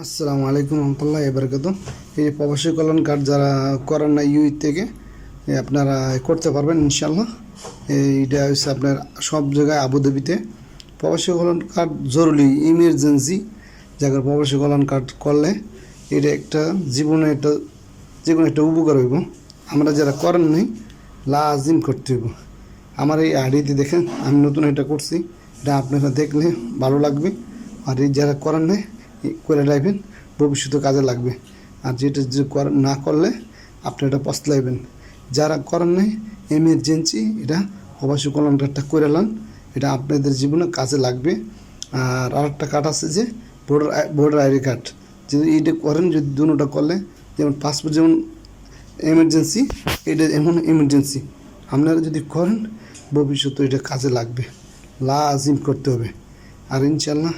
আসসালামু আলাইকুম রহমতুল্লাহ এবারকাত। এই প্রবাসী কল্যাণ কার্ড যারা করেন না ইউই থেকে আপনারা করতে পারবেন ইনশাল্লাহ। এইটা হচ্ছে আপনার সব জায়গায় আবুধাবিতে প্রবাসী কল্যাণ কার্ড জরুরি ইমার্জেন্সি জায়গার প্রবাসী কল্যাণ কার্ড করলে এটা একটা জীবনে একটা যে কোনো একটা উপকার হইব। আমরা যারা করেন নাই লাজিম করতে হইব। আমার এই আইডিতে দেখেন আমি নতুন এটা করছি, এটা আপনারা দেখলে ভালো লাগবে। আর এই যারা করেন নাই করে রাখবেন, ভবিষ্যতে কাজে লাগবে। আর যেটা যে না করলে আপনি এটা পস্তাইবেন। যারা করেন নাই এমার্জেন্সি এটা প্রবাসী কল্যাণ কার্ডটা করে নেন, এটা আপনাদের জীবনে কাজে লাগবে। আর আরেকটা কার্ড আছে যে ভোটার আইডি কার্ড, যদি এইটা করেন, যদি দুটোটা করলে যেমন পাসপোর্ট যেমন এমার্জেন্সি, এটা এমন এমার্জেন্সি আপনারা যদি করেন ভবিষ্যতে এটা কাজে লাগবে, লাজিম করতে হবে। আর ইনশাল্লাহ